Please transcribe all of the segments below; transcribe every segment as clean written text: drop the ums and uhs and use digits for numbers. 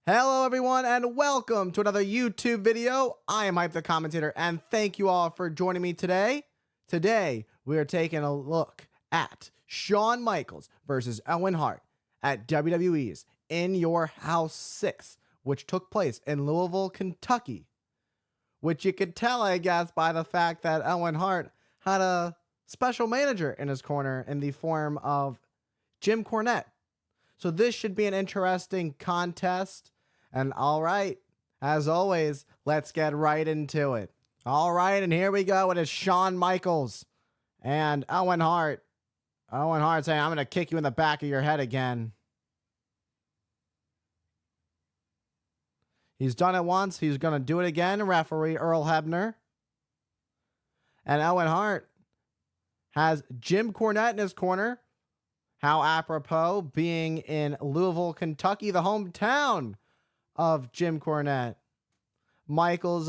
Hello everyone and welcome to another YouTube video. I am Hype the Commentator and thank you all for joining me today. Today we are taking a look at Shawn Michaels versus Owen Hart at WWE's In Your House 6, which took place in Louisville, Kentucky. Which you could tell, I guess, by the fact that Owen Hart had a special manager in his corner in the form of Jim Cornette. So this should be an interesting contest. And all right, as always, let's get right into it. All right, and here we go. It is Shawn Michaels and Owen Hart. Owen Hart saying, I'm going to kick you in the back of your head again. He's done it once. He's going to do it again, referee Earl Hebner. And Owen Hart has Jim Cornette in his corner. How apropos, being in Louisville, Kentucky, the hometown of Jim Cornette. Michaels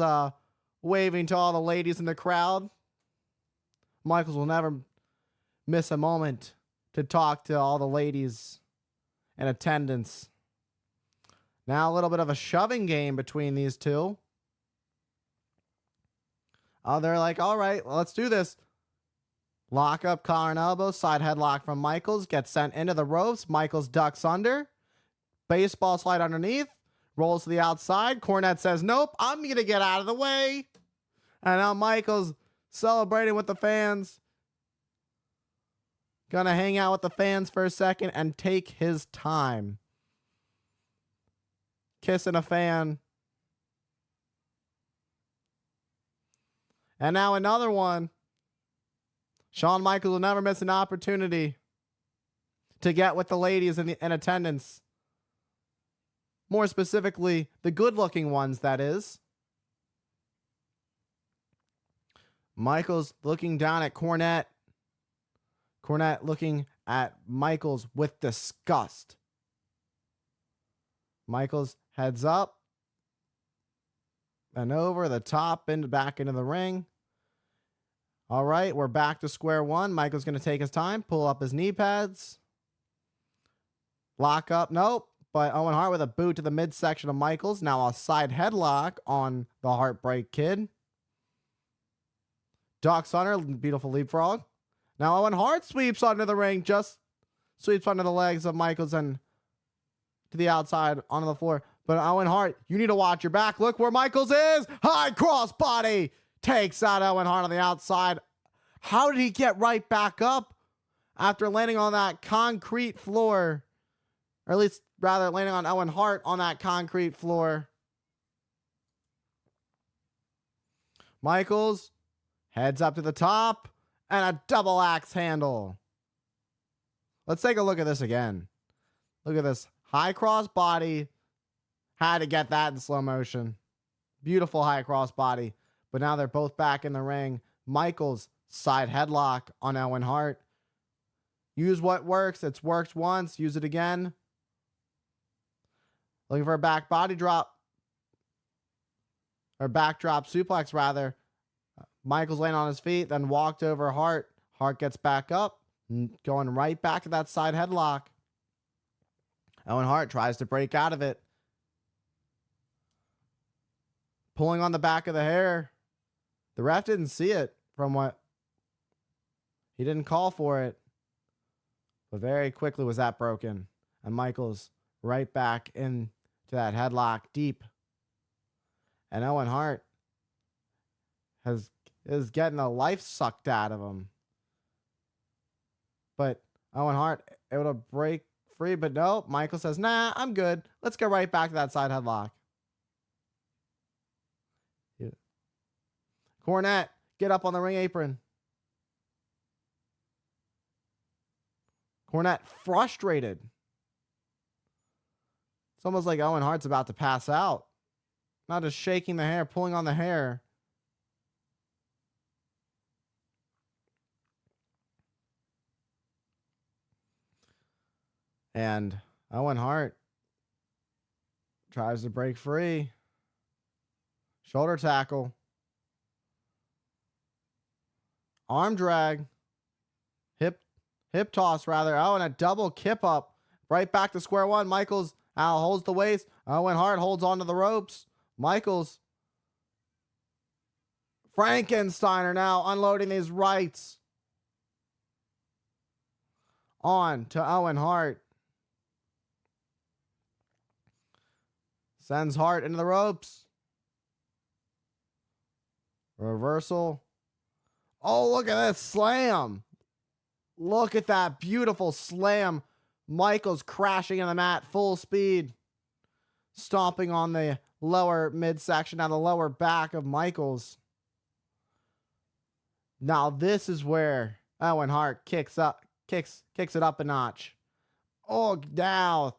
waving to all the ladies in the crowd. Michaels will never miss a moment to talk to all the ladies in attendance. Now a little bit of a shoving game between these two. They're like, all right, well, let's do this. Lock up, collar and elbow, side headlock from Michaels. Gets sent into the ropes. Michaels ducks under. Baseball slide underneath. Rolls to the outside. Cornette says, nope, I'm going to get out of the way. And now Michaels celebrating with the fans. Going to hang out with the fans for a second and take his time. Kissing a fan. And now another one. Shawn Michaels will never miss an opportunity to get with the ladies in attendance. More specifically, the good-looking ones, that is. Michaels looking down at Cornette. Cornette looking at Michaels with disgust. Michaels heads up and over the top and back into the ring. All right, we're back to square one. Michael's going to take his time, pull up his knee pads. Lock up, nope. But Owen Hart with a boot to the midsection of Michaels. Now a side headlock on the Heartbreak Kid. Ducks under, beautiful leapfrog. Now Owen Hart sweeps under the ring, just sweeps under the legs of Michaels and to the outside onto the floor. But Owen Hart, you need to watch your back. Look where Michaels is. High cross body. Takes out Owen Hart on the outside. How did he get right back up after landing on that concrete floor? Or at least, rather, landing on Owen Hart on that concrete floor. Michaels heads up to the top and a double axe handle. Let's take a look at this again. Look at this. High cross body. Had to get that in slow motion. Beautiful high cross body. But now they're both back in the ring. Michaels side headlock on Owen Hart. Use what works. It's worked once. Use it again. Looking for a back body drop. Or backdrop suplex, rather. Michaels laying on his feet, then walked over Hart. Hart gets back up. Going right back to that side headlock. Owen Hart tries to break out of it. Pulling on the back of the hair. The ref didn't see it from what he didn't call for it. But very quickly was that broken. And Michaels right back into that headlock deep. And Owen Hart is getting the life sucked out of him. But Owen Hart able to break free, but no, Michael says, nah, I'm good. Let's go right back to that side headlock. Cornette, get up on the ring apron. Cornette frustrated. It's almost like Owen Hart's about to pass out. Not just shaking the hair, pulling on the hair. And Owen Hart tries to break free. Shoulder tackle. Arm drag. Hip toss, rather. Oh, and a double kip up. Right back to square one. Michaels Al holds the waist. Owen Hart holds onto the ropes. Michaels. Frankensteiner now unloading his rights. On to Owen Hart. Sends Hart into the ropes. Reversal. Oh, look at this slam. Look at that beautiful slam. Michaels crashing in the mat full speed. Stomping on the lower midsection, on the lower back of Michaels. Now this is where Owen Hart kicks it up a notch. Oh, now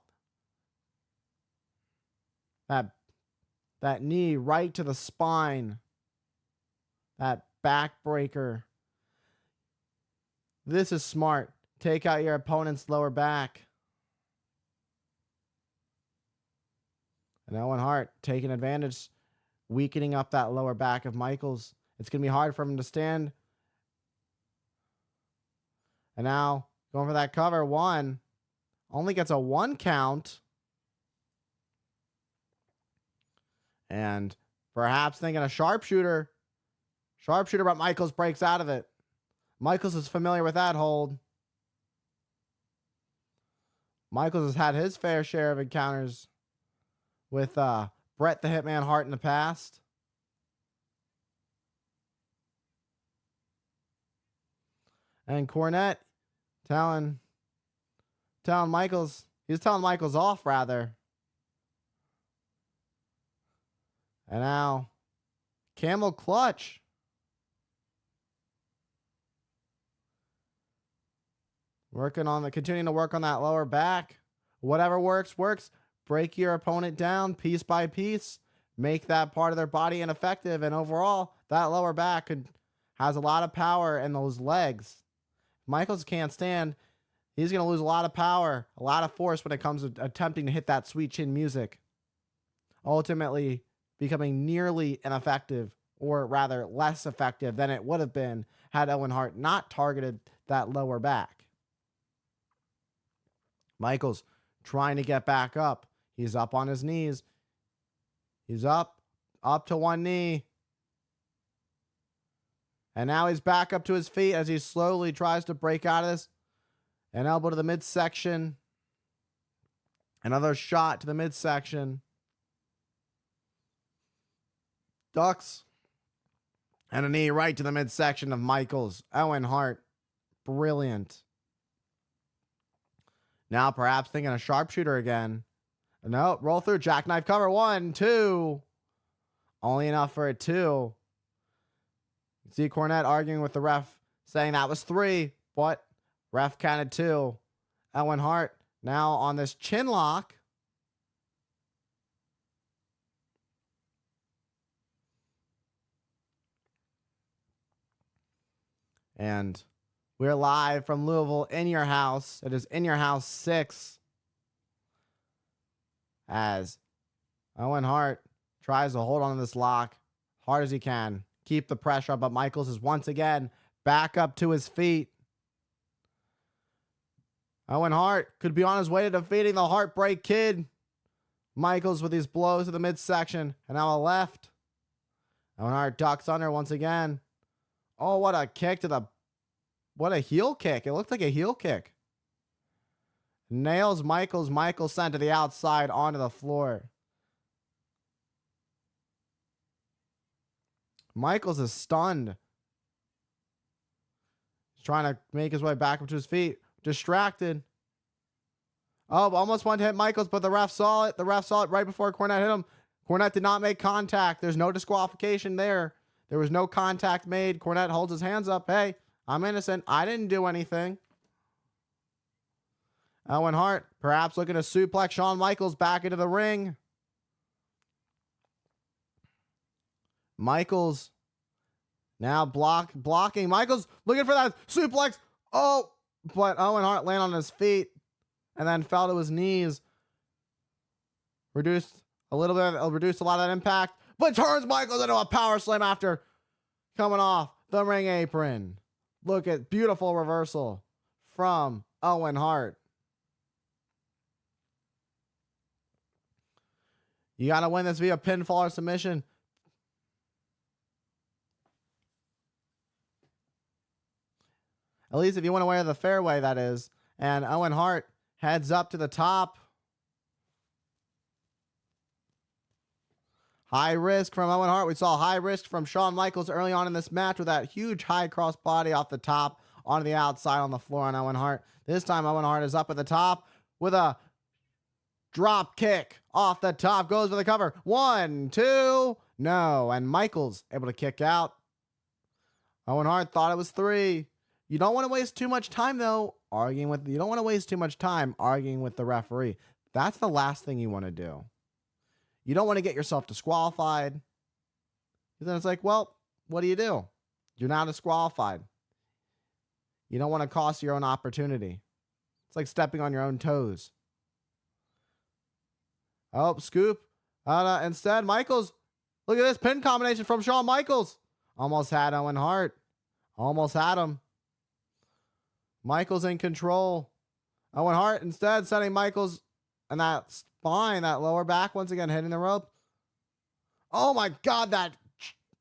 that knee right to the spine. That backbreaker. This is smart. Take out your opponent's lower back. And Owen Hart taking advantage, weakening up that lower back of Michaels. It's going to be hard for him to stand. And now going for that cover. One. Only gets a 1 count. And perhaps thinking a sharpshooter. Sharpshooter, but Michaels breaks out of it. Michaels is familiar with that hold. Michaels has had his fair share of encounters with Bret the Hitman Hart in the past. And Cornette telling Michaels, he's telling Michaels off rather. And now camel clutch. Continuing to work on that lower back. Whatever works, works. Break your opponent down piece by piece. Make that part of their body ineffective. And overall, that lower back has a lot of power in those legs. If Michaels can't stand, he's going to lose a lot of power, a lot of force when it comes to attempting to hit that sweet chin music. Ultimately becoming nearly ineffective, or rather less effective than it would have been had Owen Hart not targeted that lower back. Michaels trying to get back up. He's up on his knees. He's up to one knee. And now he's back up to his feet as he slowly tries to break out of this. An elbow to the midsection. Another shot to the midsection. Ducks. And a knee right to the midsection of Michaels. Owen Hart. Brilliant. Now perhaps thinking a sharpshooter again. No, roll through. Jackknife cover. 1, 2. Only enough for a 2. See Cornette arguing with the ref, saying that was 3. But ref counted 2. Owen Hart now on this chin lock. And we're live from Louisville in your house. It is In Your House 6. As Owen Hart tries to hold on to this lock hard as he can. Keep the pressure up, but Michaels is once again back up to his feet. Owen Hart could be on his way to defeating the Heartbreak Kid. Michaels with these blows to the midsection. And now a left. Owen Hart ducks under once again. Oh, what a kick to the... What a heel kick. It looked like a heel kick. Nails Michaels. Michaels sent to the outside onto the floor. Michaels is stunned. He's trying to make his way back up to his feet. Distracted. Oh, almost wanted to hit Michaels, but the ref saw it. The ref saw it right before Cornette hit him. Cornette did not make contact. There's no disqualification there. There was no contact made. Cornette holds his hands up. Hey, I'm innocent. I didn't do anything. Owen Hart perhaps looking to suplex Shawn Michaels back into the ring. Michaels now blocking. Michaels looking for that suplex. Oh, but Owen Hart landed on his feet and then fell to his knees. Reduced a lot of that impact, but turns Michaels into a power slam after coming off the ring apron. Look at beautiful reversal from Owen Hart. You got to win this via pinfall or submission. At least if you want to wear the fairway, that is. And Owen Hart heads up to the top. High risk from Owen Hart. We saw high risk from Shawn Michaels early on in this match with that huge high cross body off the top onto the outside on the floor on Owen Hart. This time Owen Hart is up at the top with a drop kick off the top. Goes for the cover. 1, 2. No. And Michaels able to kick out. Owen Hart thought it was 3. You don't want to waste too much time, though, arguing with the referee. That's the last thing you want to do. You don't want to get yourself disqualified. Then it's like, well, what do? You're now disqualified. You don't want to cost your own opportunity. It's like stepping on your own toes. Oh, scoop. Instead, Michaels. Look at this pin combination from Shawn Michaels. Almost had Owen Hart. Almost had him. Michaels in control. Owen Hart instead sending Michaels and that spine, that lower back, once again hitting the rope. Oh my God, that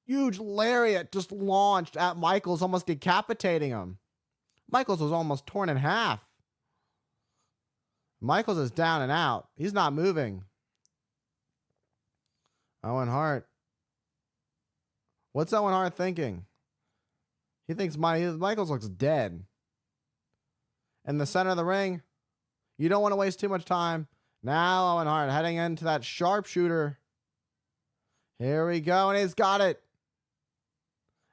huge lariat just launched at Michaels, almost decapitating him. Michaels was almost torn in half. Michaels is down and out. He's not moving. Owen Hart. What's Owen Hart thinking? He thinks Michaels looks dead. In the center of the ring, you don't want to waste too much time. Now Owen Hart heading into that sharpshooter. Here we go, and he's got it.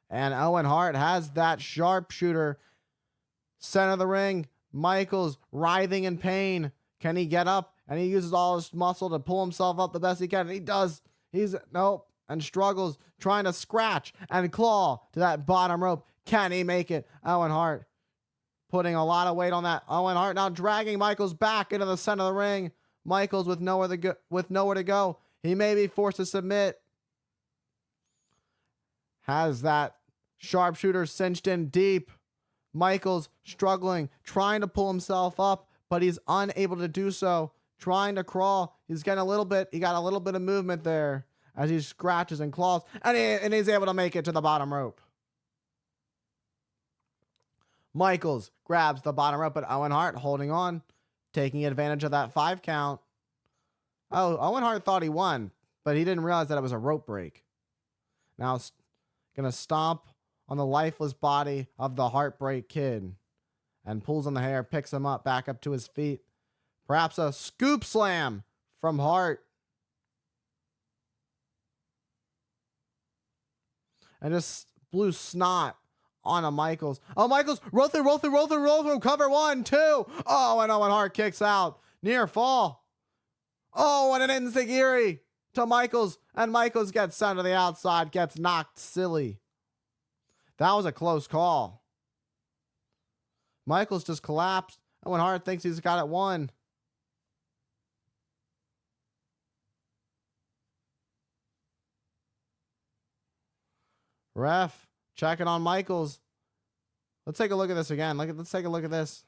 And Owen Hart has that sharpshooter. Center of the ring, Michaels writhing in pain. Can he get up? And he uses all his muscle to pull himself up the best he can. And he does. And struggles, trying to scratch and claw to that bottom rope. Can he make it? Owen Hart putting a lot of weight on that. Owen Hart now dragging Michaels back into the center of the ring. Michaels with nowhere to go. He may be forced to submit. Has that sharpshooter cinched in deep. Michaels struggling, trying to pull himself up, but he's unable to do so. Trying to crawl. He got a little bit of movement there as he scratches and claws, and he's able to make it to the bottom rope. Michaels grabs the bottom rope, but Owen Hart holding on, taking advantage of that 5 count. Oh, Owen Hart thought he won, but he didn't realize that it was a rope break. Now, gonna stomp on the lifeless body of the Heartbreak Kid and pulls on the hair, picks him up, back up to his feet. Perhaps a scoop slam from Hart. And just blew snot onto Michaels. Oh, Michaels, roll through, cover 1, 2. Oh, and Owen Hart kicks out. Near fall. Oh, and an enziguri to Michaels. And Michaels gets sent to the outside, gets knocked silly. That was a close call. Michaels just collapsed. Owen Hart thinks he's got it won. Ref checking on Michaels. Let's take a look at this again. Let's take a look at this.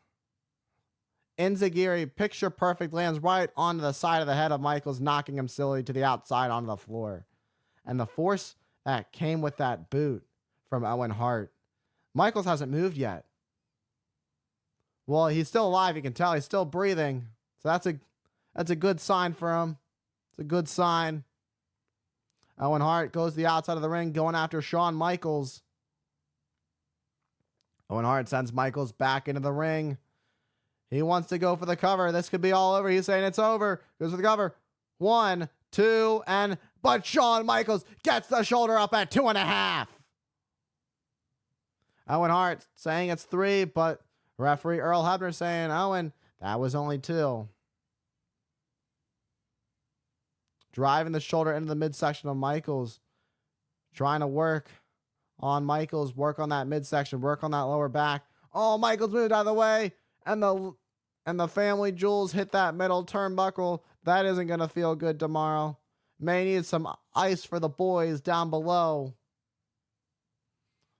Enziguri, picture perfect, lands right onto the side of the head of Michaels, knocking him silly to the outside onto the floor. And the force that came with that boot from Owen Hart. Michaels hasn't moved yet. Well, he's still alive. You can tell he's still breathing. So that's a good sign for him. It's a good sign. Owen Hart goes to the outside of the ring, going after Shawn Michaels. Owen Hart sends Michaels back into the ring. He wants to go for the cover. This could be all over. He's saying it's over. Goes for the cover. 1, 2, but Shawn Michaels gets the shoulder up at 2.5. Owen Hart saying it's 3, but referee Earl Hebner saying, Owen, that was only 2. Driving the shoulder into the midsection of Michaels. Trying to work on Michaels. Work on that midsection. Work on that lower back. Oh, Michaels moved out of the way. And the family jewels hit that middle turnbuckle. That isn't going to feel good tomorrow. May need some ice for the boys down below.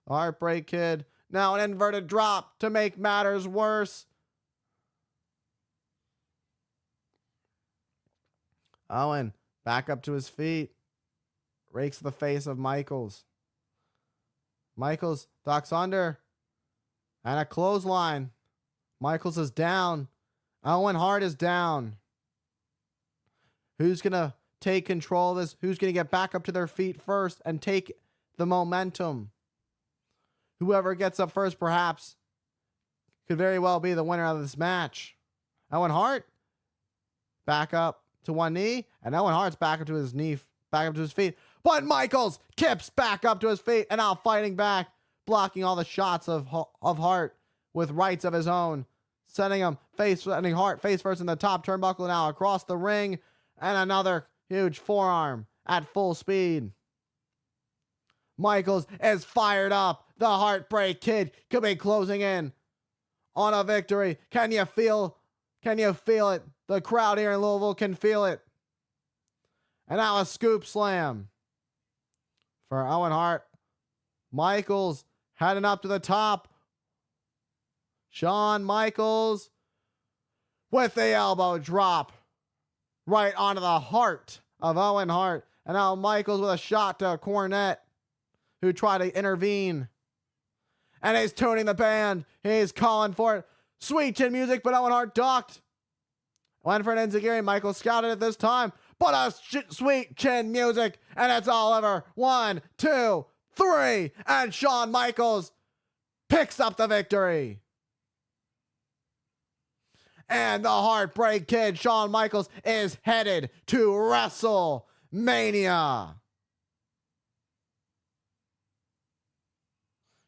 The Heartbreak Kid. Now an inverted drop to make matters worse. Owen Back up to his feet. Rakes the face of Michaels. Michaels ducks under. And a clothesline. Michaels is down. Owen Hart is down. Who's going to take control of this? Who's going to get back up to their feet first and take the momentum? Whoever gets up first, perhaps, could very well be the winner of this match. Owen Hart back up to one knee, and Owen Hart's back up to his knee, back up to his feet. But Michaels kips back up to his feet and now fighting back, blocking all the shots of Hart with rights of his own, sending Hart face first in the top turnbuckle now across the ring, and another huge forearm at full speed. Michaels is fired up. The Heartbreak Kid could be closing in on a victory. Can you feel it? The crowd here in Louisville can feel it. And now a scoop slam for Owen Hart. Michaels heading up to the top. Shawn Michaels with the elbow drop right onto the heart of Owen Hart. And now Michaels with a shot to Cornette, who tried to intervene. And he's tuning the band. He's calling for it. Sweet chin music, but Owen Hart ducked. Went for an enziguri. Michaels scouted it this time. But a sweet chin music. And it's all over. 1, 2, 3. And Shawn Michaels picks up the victory. And the Heartbreak Kid, Shawn Michaels, is headed to WrestleMania.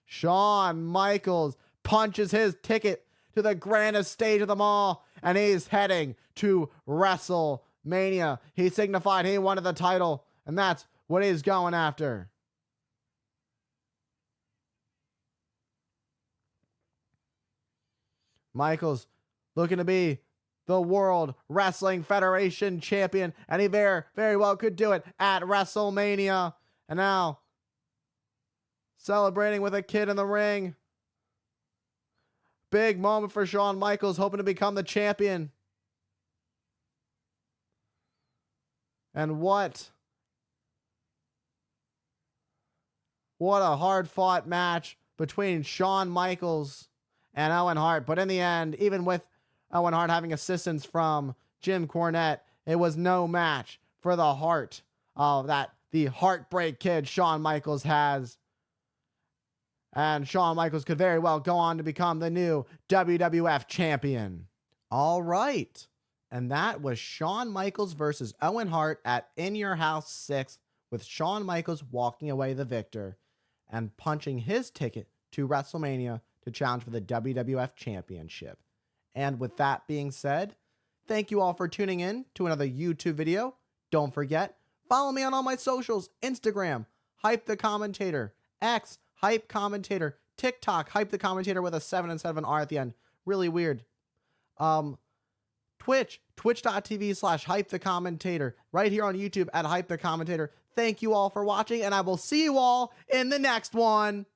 Shawn Michaels punches his ticket to the grandest stage of them all, and he's heading to WrestleMania. He signified he wanted the title, and that's what he's going after. Michaels looking to be the World Wrestling Federation champion, and he very, very well could do it at WrestleMania. And now, celebrating with a kid in the ring. Big moment for Shawn Michaels, hoping to become the champion. And what a hard-fought match between Shawn Michaels and Owen Hart. But in the end, even with Owen Hart having assistance from Jim Cornette, it was no match for the heart that the Heartbreak Kid Shawn Michaels has. And Shawn Michaels could very well go on to become the new WWF champion. All right. And that was Shawn Michaels versus Owen Hart at In Your House 6, with Shawn Michaels walking away the victor and punching his ticket to WrestleMania to challenge for the WWF Championship. And with that being said, thank you all for tuning in to another YouTube video. Don't forget, follow me on all my socials: Instagram, Hype the Commentator; X, Hype Commentator; TikTok, Hype the Commentator with a 7 instead of an R at the end. Really weird. Twitch, twitch.tv/Hype the Commentator. Right here on YouTube at Hype the Commentator. Thank you all for watching, and I will see you all in the next one.